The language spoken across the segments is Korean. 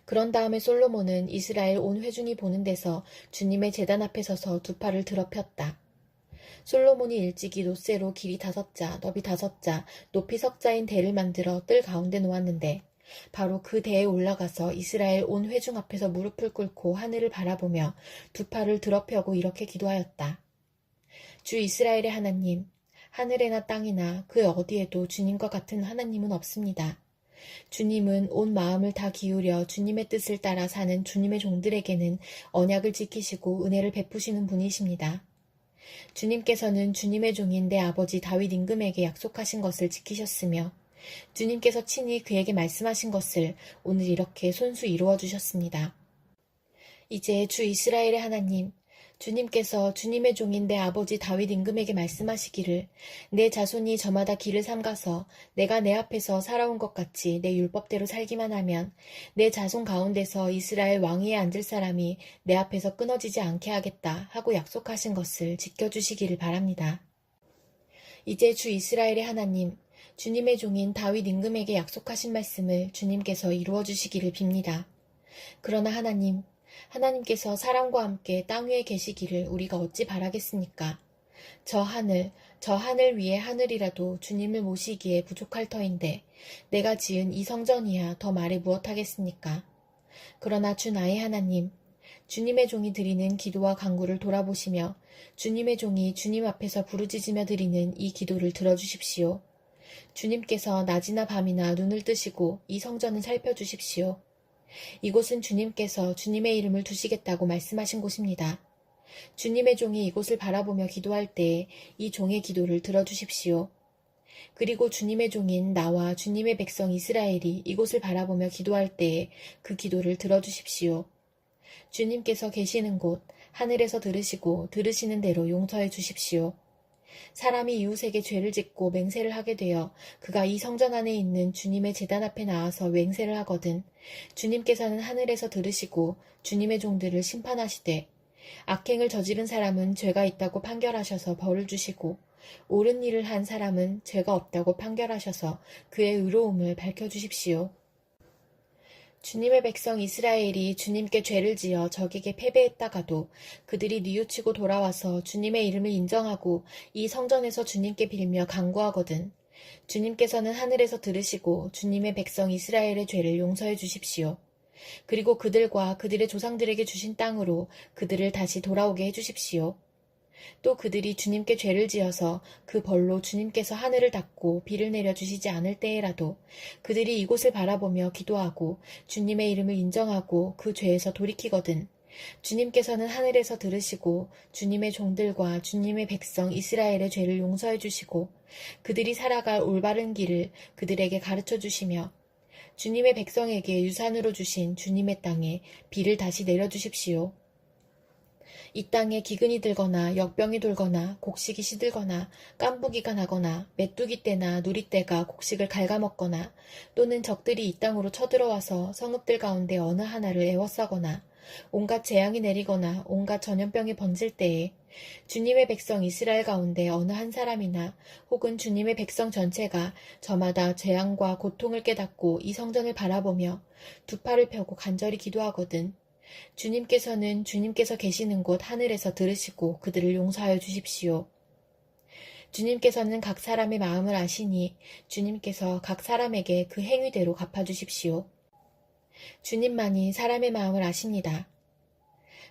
그런 다음에 솔로몬은 이스라엘 온 회중이 보는 데서 주님의 제단 앞에 서서 두 팔을 들어 폈다. 솔로몬이 일찍이 놋쇠로 길이 5자, 너비 5자, 높이 석자인 대를 만들어 뜰 가운데 놓았는데 바로 그 대에 올라가서 이스라엘 온 회중 앞에서 무릎을 꿇고 하늘을 바라보며 두 팔을 들어 펴고 이렇게 기도하였다. 주 이스라엘의 하나님, 하늘에나 땅이나 그 어디에도 주님과 같은 하나님은 없습니다. 주님은 온 마음을 다 기울여 주님의 뜻을 따라 사는 주님의 종들에게는 언약을 지키시고 은혜를 베푸시는 분이십니다. 주님께서는 주님의 종인 내 아버지 다윗 임금에게 약속하신 것을 지키셨으며 주님께서 친히 그에게 말씀하신 것을 오늘 이렇게 손수 이루어 주셨습니다. 이제 주 이스라엘의 하나님, 주님께서 주님의 종인 내 아버지 다윗 임금에게 말씀하시기를 내 자손이 저마다 길을 삼가서 내가 내 앞에서 살아온 것 같이 내 율법대로 살기만 하면 내 자손 가운데서 이스라엘 왕위에 앉을 사람이 내 앞에서 끊어지지 않게 하겠다 하고 약속하신 것을 지켜주시기를 바랍니다. 이제 주 이스라엘의 하나님, 주님의 종인 다윗 임금에게 약속하신 말씀을 주님께서 이루어 주시기를 빕니다. 그러나 하나님께서 사람과 함께 땅 위에 계시기를 우리가 어찌 바라겠습니까? 저 하늘 위에 하늘이라도 주님을 모시기에 부족할 터인데 내가 지은 이 성전이야 더 말해 무엇하겠습니까? 그러나 주 나의 하나님, 주님의 종이 드리는 기도와 간구를 돌아보시며 주님의 종이 주님 앞에서 부르짖으며 드리는 이 기도를 들어주십시오. 주님께서 낮이나 밤이나 눈을 뜨시고 이 성전을 살펴주십시오. 이곳은 주님께서 주님의 이름을 두시겠다고 말씀하신 곳입니다. 주님의 종이 이곳을 바라보며 기도할 때에 이 종의 기도를 들어주십시오. 그리고 주님의 종인 나와 주님의 백성 이스라엘이 이곳을 바라보며 기도할 때에 그 기도를 들어주십시오. 주님께서 계시는 곳 하늘에서 들으시고 들으시는 대로 용서해 주십시오. 사람이 이웃에게 죄를 짓고 맹세를 하게 되어 그가 이 성전 안에 있는 주님의 제단 앞에 나와서 맹세를 하거든 주님께서는 하늘에서 들으시고 주님의 종들을 심판하시되 악행을 저지른 사람은 죄가 있다고 판결하셔서 벌을 주시고 옳은 일을 한 사람은 죄가 없다고 판결하셔서 그의 의로움을 밝혀주십시오. 주님의 백성 이스라엘이 주님께 죄를 지어 적에게 패배했다가도 그들이 뉘우치고 돌아와서 주님의 이름을 인정하고 이 성전에서 주님께 빌며 간구하거든 주님께서는 하늘에서 들으시고 주님의 백성 이스라엘의 죄를 용서해 주십시오. 그리고 그들과 그들의 조상들에게 주신 땅으로 그들을 다시 돌아오게 해주십시오. 또 그들이 주님께 죄를 지어서 그 벌로 주님께서 하늘을 닫고 비를 내려주시지 않을 때에라도 그들이 이곳을 바라보며 기도하고 주님의 이름을 인정하고 그 죄에서 돌이키거든 주님께서는 하늘에서 들으시고 주님의 종들과 주님의 백성 이스라엘의 죄를 용서해 주시고 그들이 살아갈 올바른 길을 그들에게 가르쳐 주시며 주님의 백성에게 유산으로 주신 주님의 땅에 비를 다시 내려주십시오. 이 땅에 기근이 들거나 역병이 돌거나 곡식이 시들거나 깐부기가 나거나 메뚜기 떼나 누리 떼가 곡식을 갉아먹거나 또는 적들이 이 땅으로 쳐들어와서 성읍들 가운데 어느 하나를 애워싸거나 온갖 재앙이 내리거나 온갖 전염병이 번질 때에 주님의 백성 이스라엘 가운데 어느 한 사람이나 혹은 주님의 백성 전체가 저마다 재앙과 고통을 깨닫고 이 성전을 바라보며 두 팔을 펴고 간절히 기도하거든 주님께서는 주님께서 계시는 곳 하늘에서 들으시고 그들을 용서하여 주십시오. 주님께서는 각 사람의 마음을 아시니 주님께서 각 사람에게 그 행위대로 갚아주십시오. 주님만이 사람의 마음을 아십니다.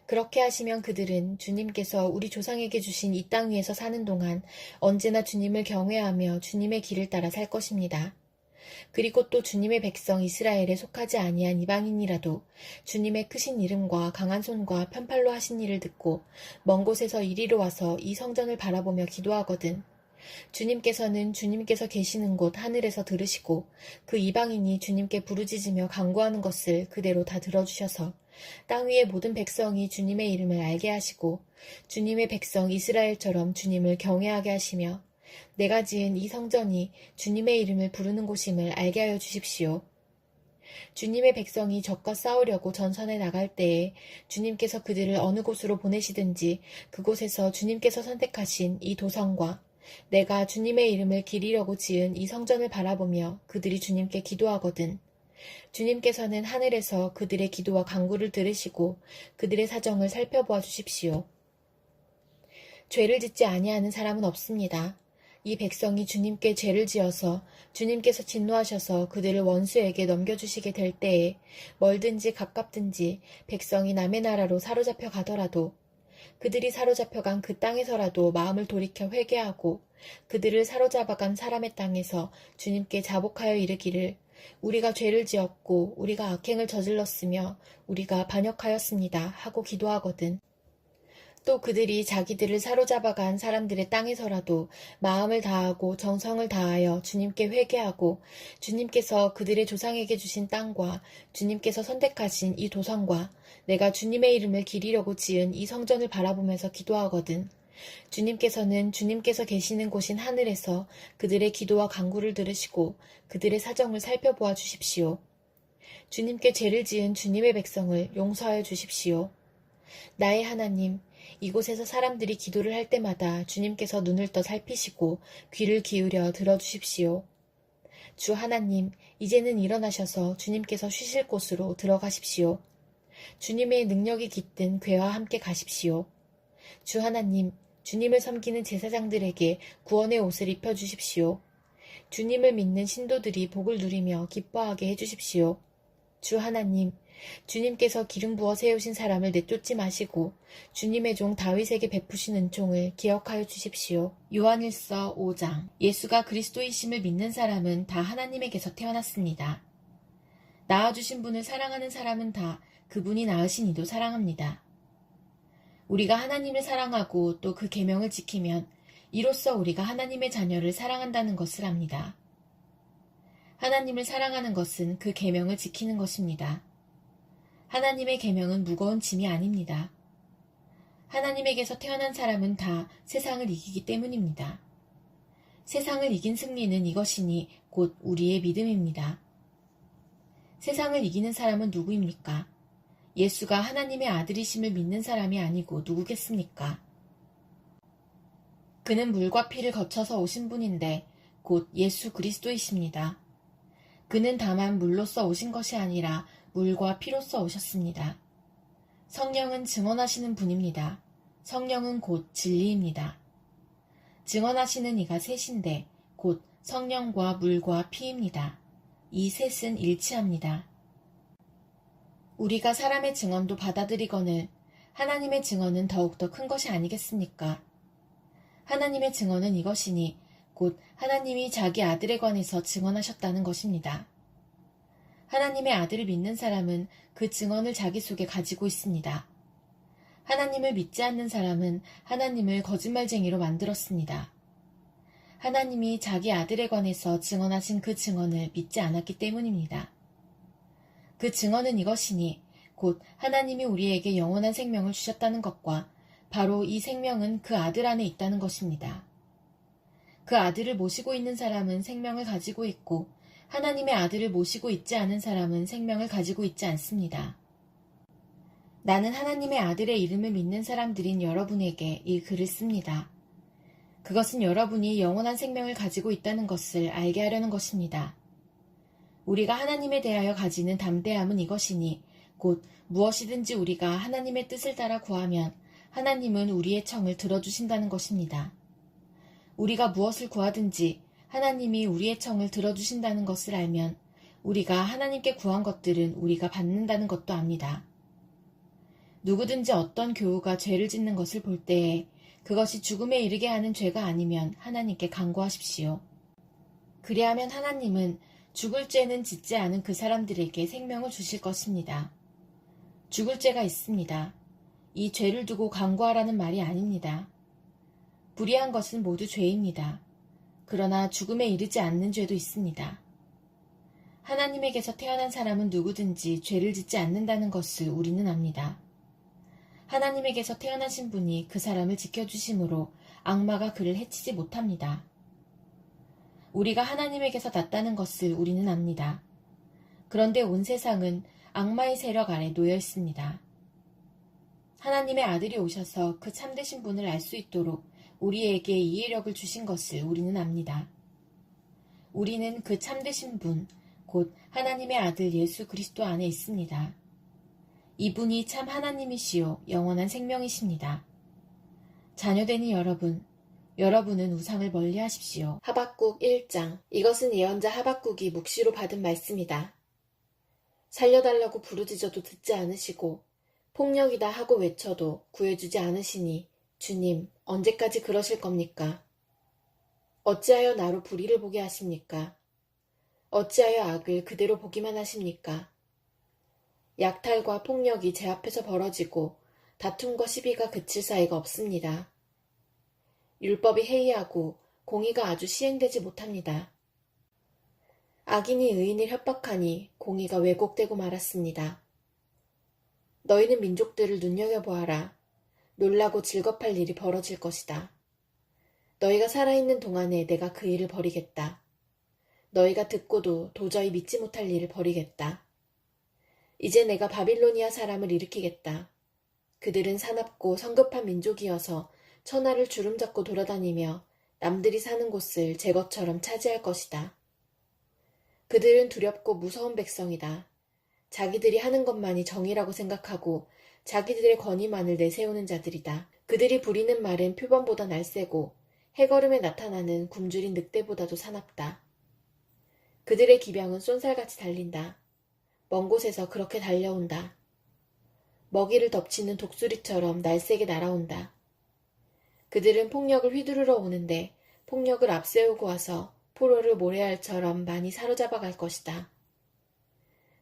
그렇게 하시면 그들은 주님께서 우리 조상에게 주신 이 땅 위에서 사는 동안 언제나 주님을 경외하며 주님의 길을 따라 살 것입니다. 그리고 또 주님의 백성 이스라엘에 속하지 아니한 이방인이라도 주님의 크신 이름과 강한 손과 편팔로 하신 일을 듣고 먼 곳에서 이리로 와서 이 성전을 바라보며 기도하거든 주님께서는 주님께서 계시는 곳 하늘에서 들으시고 그 이방인이 주님께 부르짖으며 간구하는 것을 그대로 다 들어주셔서 땅 위의 모든 백성이 주님의 이름을 알게 하시고 주님의 백성 이스라엘처럼 주님을 경외하게 하시며 내가 지은 이 성전이 주님의 이름을 부르는 곳임을 알게 하여 주십시오. 주님의 백성이 적과 싸우려고 전선에 나갈 때에 주님께서 그들을 어느 곳으로 보내시든지 그곳에서 주님께서 선택하신 이 도성과 내가 주님의 이름을 기리려고 지은 이 성전을 바라보며 그들이 주님께 기도하거든 주님께서는 하늘에서 그들의 기도와 간구를 들으시고 그들의 사정을 살펴보아 주십시오. 죄를 짓지 아니하는 사람은 없습니다. 이 백성이 주님께 죄를 지어서 주님께서 진노하셔서 그들을 원수에게 넘겨주시게 될 때에 멀든지 가깝든지 백성이 남의 나라로 사로잡혀 가더라도 그들이 사로잡혀간 그 땅에서라도 마음을 돌이켜 회개하고 그들을 사로잡아간 사람의 땅에서 주님께 자복하여 이르기를 우리가 죄를 지었고 우리가 악행을 저질렀으며 우리가 반역하였습니다 하고 기도하거든. 또 그들이 자기들을 사로잡아간 사람들의 땅에서라도 마음을 다하고 정성을 다하여 주님께 회개하고 주님께서 그들의 조상에게 주신 땅과 주님께서 선택하신 이 도성과 내가 주님의 이름을 기리려고 지은 이 성전을 바라보면서 기도하거든. 주님께서는 주님께서 계시는 곳인 하늘에서 그들의 기도와 간구를 들으시고 그들의 사정을 살펴보아 주십시오. 주님께 죄를 지은 주님의 백성을 용서하여 주십시오. 나의 하나님, 이곳에서 사람들이 기도를 할 때마다 주님께서 눈을 떠 살피시고 귀를 기울여 들어주십시오. 주 하나님, 이제는 일어나셔서 주님께서 쉬실 곳으로 들어가십시오. 주님의 능력이 깃든 궤와 함께 가십시오. 주 하나님, 주님을 섬기는 제사장들에게 구원의 옷을 입혀주십시오. 주님을 믿는 신도들이 복을 누리며 기뻐하게 해주십시오. 주 하나님, 주님께서 기름 부어 세우신 사람을 내쫓지 마시고 주님의 종 다윗에게 베푸신 은총을 기억하여 주십시오. 요한일서 5장. 예수가 그리스도이심을 믿는 사람은 다 하나님에게서 태어났습니다. 낳아주신 분을 사랑하는 사람은 다 그분이 낳으신 이도 사랑합니다. 우리가 하나님을 사랑하고 또 그 계명을 지키면 이로써 우리가 하나님의 자녀를 사랑한다는 것을 압니다. 하나님을 사랑하는 것은 그 계명을 지키는 것입니다. 하나님의 계명은 무거운 짐이 아닙니다. 하나님에게서 태어난 사람은 다 세상을 이기기 때문입니다. 세상을 이긴 승리는 이것이니 곧 우리의 믿음입니다. 세상을 이기는 사람은 누구입니까? 예수가 하나님의 아들이심을 믿는 사람이 아니고 누구겠습니까? 그는 물과 피를 거쳐서 오신 분인데 곧 예수 그리스도이십니다. 그는 다만 물로써 오신 것이 아니라 물과 피로써 오셨습니다. 성령은 증언하시는 분입니다. 성령은 곧 진리입니다. 증언하시는 이가 셋인데 곧 성령과 물과 피입니다. 이 셋은 일치합니다. 우리가 사람의 증언도 받아들이거늘 하나님의 증언은 더욱더 큰 것이 아니겠습니까? 하나님의 증언은 이것이니 곧 하나님이 자기 아들에 관해서 증언하셨다는 것입니다. 하나님의 아들을 믿는 사람은 그 증언을 자기 속에 가지고 있습니다. 하나님을 믿지 않는 사람은 하나님을 거짓말쟁이로 만들었습니다. 하나님이 자기 아들에 관해서 증언하신 그 증언을 믿지 않았기 때문입니다. 그 증언은 이것이니 곧 하나님이 우리에게 영원한 생명을 주셨다는 것과 바로 이 생명은 그 아들 안에 있다는 것입니다. 그 아들을 모시고 있는 사람은 생명을 가지고 있고 하나님의 아들을 모시고 있지 않은 사람은 생명을 가지고 있지 않습니다. 나는 하나님의 아들의 이름을 믿는 사람들인 여러분에게 이 글을 씁니다. 그것은 여러분이 영원한 생명을 가지고 있다는 것을 알게 하려는 것입니다. 우리가 하나님에 대하여 가지는 담대함은 이것이니 곧 무엇이든지 우리가 하나님의 뜻을 따라 구하면 하나님은 우리의 청을 들어주신다는 것입니다. 우리가 무엇을 구하든지 하나님이 우리의 청을 들어주신다는 것을 알면 우리가 하나님께 구한 것들은 우리가 받는다는 것도 압니다. 누구든지 어떤 교우가 죄를 짓는 것을 볼 때에 그것이 죽음에 이르게 하는 죄가 아니면 하나님께 간구하십시오. 그리하면 하나님은 죽을 죄는 짓지 않은 그 사람들에게 생명을 주실 것입니다. 죽을 죄가 있습니다. 이 죄를 두고 간구하라는 말이 아닙니다. 불의한 것은 모두 죄입니다. 그러나 죽음에 이르지 않는 죄도 있습니다. 하나님에게서 태어난 사람은 누구든지 죄를 짓지 않는다는 것을 우리는 압니다. 하나님에게서 태어나신 분이 그 사람을 지켜주심으로 악마가 그를 해치지 못합니다. 우리가 하나님에게서 났다는 것을 우리는 압니다. 그런데 온 세상은 악마의 세력 아래 놓여 있습니다. 하나님의 아들이 오셔서 그 참되신 분을 알 수 있도록 우리에게 이해력을 주신 것을 우리는 압니다. 우리는 그 참되신 분, 곧 하나님의 아들 예수 그리스도 안에 있습니다. 이분이 참 하나님이시요 영원한 생명이십니다. 자녀되는 여러분, 여러분은 우상을 멀리하십시오. 하박국 1장. 이것은 예언자 하박국이 묵시로 받은 말씀이다. 살려달라고 부르짖어도 듣지 않으시고 폭력이다 하고 외쳐도 구해주지 않으시니 주님, 언제까지 그러실 겁니까? 어찌하여 나로 불의를 보게 하십니까? 어찌하여 악을 그대로 보기만 하십니까? 약탈과 폭력이 제 앞에서 벌어지고 다툼과 시비가 그칠 사이가 없습니다. 율법이 해이하고 공의가 아주 시행되지 못합니다. 악인이 의인을 협박하니 공의가 왜곡되고 말았습니다. 너희는 민족들을 눈여겨보아라. 놀라고 즐겁할 일이 벌어질 것이다. 너희가 살아있는 동안에 내가 그 일을 벌이겠다. 너희가 듣고도 도저히 믿지 못할 일을 벌이겠다. 이제 내가 바빌로니아 사람을 일으키겠다. 그들은 사납고 성급한 민족이어서 천하를 주름잡고 돌아다니며 남들이 사는 곳을 제 것처럼 차지할 것이다. 그들은 두렵고 무서운 백성이다. 자기들이 하는 것만이 정의라고 생각하고 자기들의 권위만을 내세우는 자들이다. 그들이 부리는 말은 표범보다 날쌔고 해걸음에 나타나는 굶주린 늑대보다도 사납다. 그들의 기병은 쏜살같이 달린다. 먼 곳에서 그렇게 달려온다. 먹이를 덮치는 독수리처럼 날쌔게 날아온다. 그들은 폭력을 휘두르러 오는데 폭력을 앞세우고 와서 포로를 모래알처럼 많이 사로잡아 갈 것이다.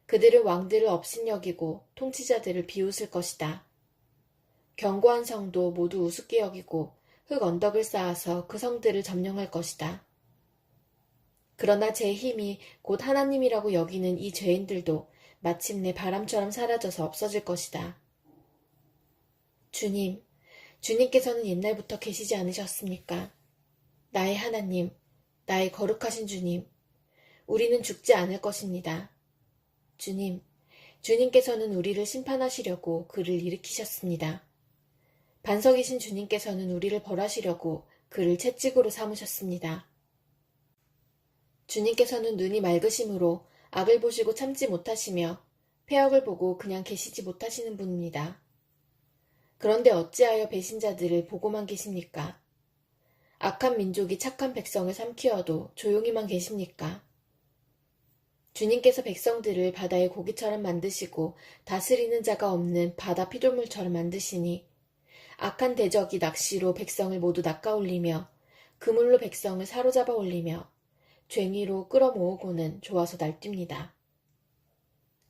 그들은 왕들을 업신여기고 통치자들을 비웃을 것이다. 견고한 성도 모두 우습게 여기고 흙 언덕을 쌓아서 그 성들을 점령할 것이다. 그러나 제 힘이 곧 하나님이라고 여기는 이 죄인들도 마침내 바람처럼 사라져서 없어질 것이다. 주님, 주님께서는 옛날부터 계시지 않으셨습니까? 나의 하나님, 나의 거룩하신 주님, 우리는 죽지 않을 것입니다. 주님, 주님께서는 우리를 심판하시려고 그를 일으키셨습니다. 반석이신 주님께서는 우리를 벌하시려고 그를 채찍으로 삼으셨습니다. 주님께서는 눈이 맑으심으로 악을 보시고 참지 못하시며 폐역을 보고 그냥 계시지 못하시는 분입니다. 그런데 어찌하여 배신자들을 보고만 계십니까? 악한 민족이 착한 백성을 삼키어도 조용히만 계십니까? 주님께서 백성들을 바다의 고기처럼 만드시고 다스리는 자가 없는 바다 피조물처럼 만드시니 악한 대적이 낚시로 백성을 모두 낚아올리며 그물로 백성을 사로잡아 올리며 쟁이로 끌어모으고는 좋아서 날뜁니다.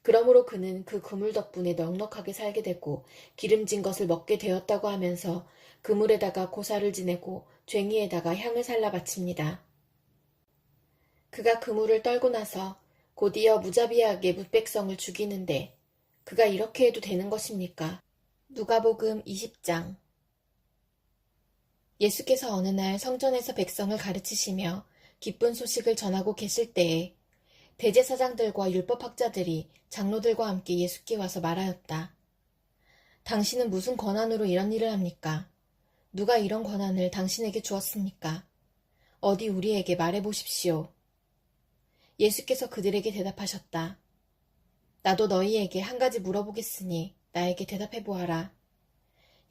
그러므로 그는 그 그물 덕분에 넉넉하게 살게 되고 기름진 것을 먹게 되었다고 하면서 그물에다가 고사를 지내고 쟁이에다가 향을 살라 바칩니다. 그가 그물을 떨고 나서 곧이어 무자비하게 뭇백성을 죽이는데 그가 이렇게 해도 되는 것입니까? 누가복음 20장. 예수께서 어느 날 성전에서 백성을 가르치시며 기쁜 소식을 전하고 계실 때에 대제사장들과 율법학자들이 장로들과 함께 예수께 와서 말하였다. 당신은 무슨 권한으로 이런 일을 합니까? 누가 이런 권한을 당신에게 주었습니까? 어디 우리에게 말해보십시오. 예수께서 그들에게 대답하셨다. 나도 너희에게 한 가지 물어보겠으니 나에게 대답해보아라.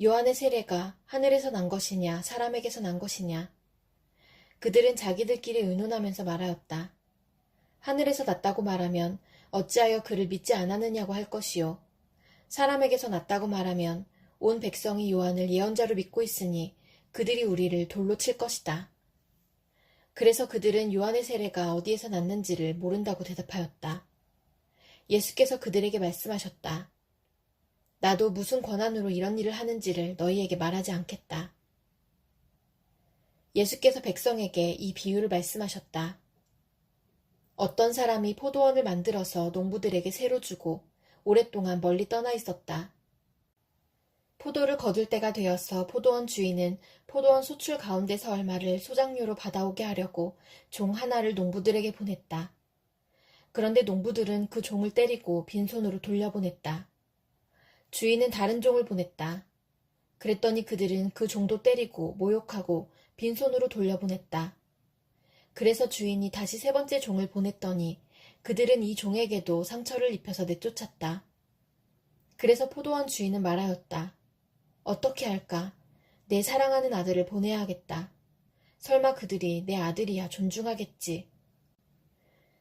요한의 세례가 하늘에서 난 것이냐 사람에게서 난 것이냐? 그들은 자기들끼리 의논하면서 말하였다. 하늘에서 났다고 말하면 어찌하여 그를 믿지 않았느냐고 할 것이요. 사람에게서 났다고 말하면 온 백성이 요한을 예언자로 믿고 있으니 그들이 우리를 돌로 칠 것이다. 그래서 그들은 요한의 세례가 어디에서 났는지를 모른다고 대답하였다. 예수께서 그들에게 말씀하셨다. 나도 무슨 권한으로 이런 일을 하는지를 너희에게 말하지 않겠다. 예수께서 백성에게 이 비유를 말씀하셨다. 어떤 사람이 포도원을 만들어서 농부들에게 새로 주고 오랫동안 멀리 떠나 있었다. 포도를 거둘 때가 되어서 포도원 주인은 포도원 소출 가운데서 얼마를 소작료로 받아오게 하려고 종 하나를 농부들에게 보냈다. 그런데 농부들은 그 종을 때리고 빈손으로 돌려보냈다. 주인은 다른 종을 보냈다. 그랬더니 그들은 그 종도 때리고 모욕하고 빈손으로 돌려보냈다. 그래서 주인이 다시 세 번째 종을 보냈더니 그들은 이 종에게도 상처를 입혀서 내쫓았다. 그래서 포도원 주인은 말하였다. 어떻게 할까? 내 사랑하는 아들을 보내야 하겠다. 설마 그들이 내 아들이야 존중하겠지.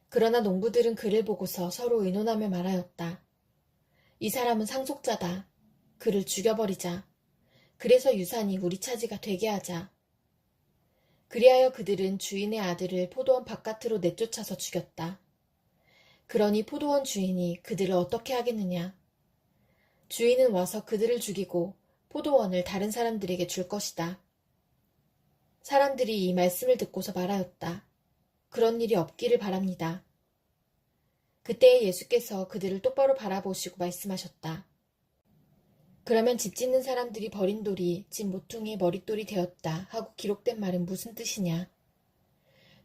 그러나 농부들은 그를 보고서 서로 의논하며 말하였다. 이 사람은 상속자다. 그를 죽여버리자. 그래서 유산이 우리 차지가 되게 하자. 그리하여 그들은 주인의 아들을 포도원 바깥으로 내쫓아서 죽였다. 그러니 포도원 주인이 그들을 어떻게 하겠느냐. 주인은 와서 그들을 죽이고 포도원을 다른 사람들에게 줄 것이다. 사람들이 이 말씀을 듣고서 말하였다. 그런 일이 없기를 바랍니다. 그때 예수께서 그들을 똑바로 바라보시고 말씀하셨다. 그러면 집 짓는 사람들이 버린 돌이 집 모퉁이의 머릿돌이 되었다 하고 기록된 말은 무슨 뜻이냐.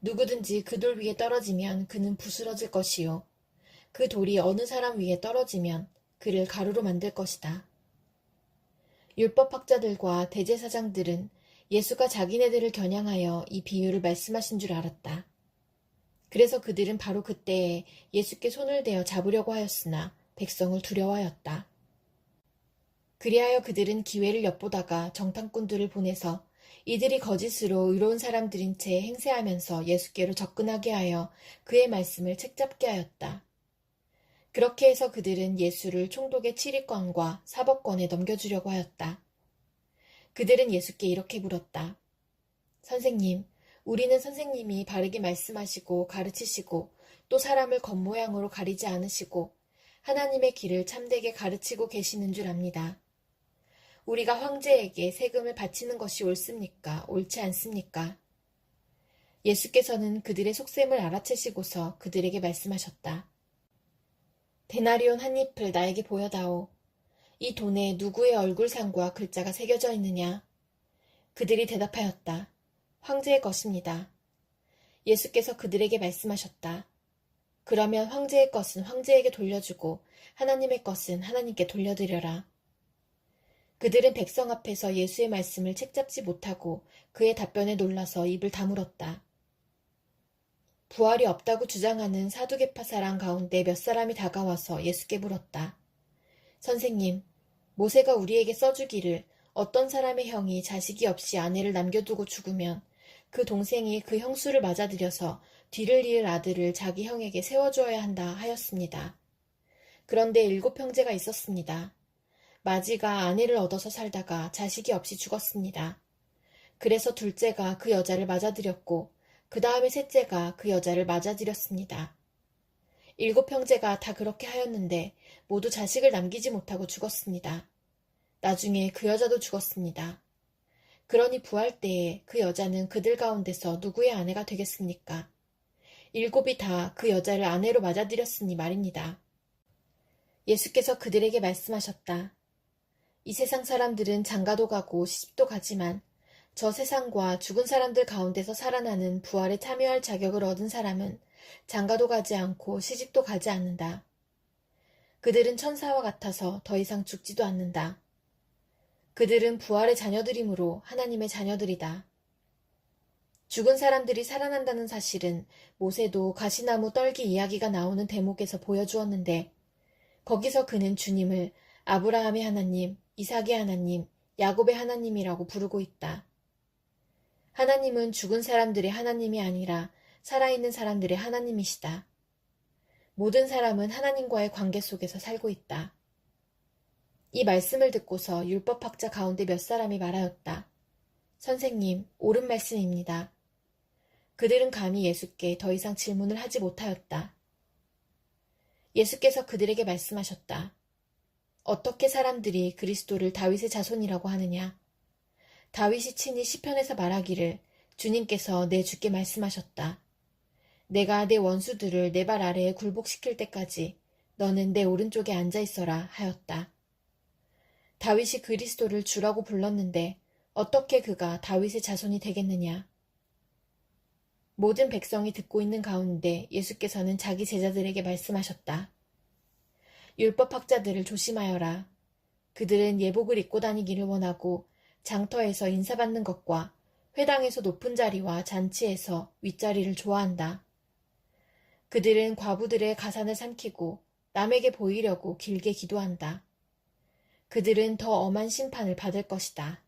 누구든지 그 돌 위에 떨어지면 그는 부스러질 것이요. 그 돌이 어느 사람 위에 떨어지면 그를 가루로 만들 것이다. 율법학자들과 대제사장들은 예수가 자기네들을 겨냥하여 이 비유를 말씀하신 줄 알았다. 그래서 그들은 바로 그때에 예수께 손을 대어 잡으려고 하였으나 백성을 두려워하였다. 그리하여 그들은 기회를 엿보다가 정탐꾼들을 보내서 이들이 거짓으로 의로운 사람들인 채 행세하면서 예수께로 접근하게 하여 그의 말씀을 책잡게 하였다. 그렇게 해서 그들은 예수를 총독의 치리권과 사법권에 넘겨주려고 하였다. 그들은 예수께 이렇게 물었다. 선생님, 우리는 선생님이 바르게 말씀하시고 가르치시고 또 사람을 겉모양으로 가리지 않으시고 하나님의 길을 참되게 가르치고 계시는 줄 압니다. 우리가 황제에게 세금을 바치는 것이 옳습니까? 옳지 않습니까? 예수께서는 그들의 속셈을 알아채시고서 그들에게 말씀하셨다. 데나리온 한 잎을 나에게 보여다오. 이 돈에 누구의 얼굴상과 글자가 새겨져 있느냐? 그들이 대답하였다. 황제의 것입니다. 예수께서 그들에게 말씀하셨다. 그러면 황제의 것은 황제에게 돌려주고 하나님의 것은 하나님께 돌려드려라. 그들은 백성 앞에서 예수의 말씀을 책잡지 못하고 그의 답변에 놀라서 입을 다물었다. 부활이 없다고 주장하는 사두개파 사람 가운데 몇 사람이 다가와서 예수께 물었다. 선생님, 모세가 우리에게 써주기를 어떤 사람의 형이 자식이 없이 아내를 남겨두고 죽으면 그 동생이 그 형수를 맞아들여서 뒤를 이을 아들을 자기 형에게 세워주어야 한다 하였습니다. 그런데 7 형제가 있었습니다. 마지가 아내를 얻어서 살다가 자식이 없이 죽었습니다. 그래서 둘째가 그 여자를 맞아들였고 그 다음에 셋째가 그 여자를 맞아들였습니다. 7 형제가 다 그렇게 하였는데 모두 자식을 남기지 못하고 죽었습니다. 나중에 그 여자도 죽었습니다. 그러니 부활 때에 그 여자는 그들 가운데서 누구의 아내가 되겠습니까? 7이 다 그 여자를 아내로 맞아들였으니 말입니다. 예수께서 그들에게 말씀하셨다. 이 세상 사람들은 장가도 가고 시집도 가지만 저 세상과 죽은 사람들 가운데서 살아나는 부활에 참여할 자격을 얻은 사람은 장가도 가지 않고 시집도 가지 않는다. 그들은 천사와 같아서 더 이상 죽지도 않는다. 그들은 부활의 자녀들이므로 하나님의 자녀들이다. 죽은 사람들이 살아난다는 사실은 모세도 가시나무 떨기 이야기가 나오는 대목에서 보여주었는데 거기서 그는 주님을 아브라함의 하나님, 이삭의 하나님, 야곱의 하나님이라고 부르고 있다. 하나님은 죽은 사람들의 하나님이 아니라 살아있는 사람들의 하나님이시다. 모든 사람은 하나님과의 관계 속에서 살고 있다. 이 말씀을 듣고서 율법학자 가운데 몇 사람이 말하였다. 선생님, 옳은 말씀입니다. 그들은 감히 예수께 더 이상 질문을 하지 못하였다. 예수께서 그들에게 말씀하셨다. 어떻게 사람들이 그리스도를 다윗의 자손이라고 하느냐? 다윗이 친히 시편에서 말하기를 주님께서 내 주께 말씀하셨다. 내가 내 원수들을 내 발 아래에 굴복시킬 때까지 너는 내 오른쪽에 앉아 있어라 하였다. 다윗이 그리스도를 주라고 불렀는데 어떻게 그가 다윗의 자손이 되겠느냐? 모든 백성이 듣고 있는 가운데 예수께서는 자기 제자들에게 말씀하셨다. 율법학자들을 조심하여라. 그들은 예복을 입고 다니기를 원하고 장터에서 인사받는 것과 회당에서 높은 자리와 잔치에서 윗자리를 좋아한다. 그들은 과부들의 가산을 삼키고 남에게 보이려고 길게 기도한다. 그들은 더 엄한 심판을 받을 것이다.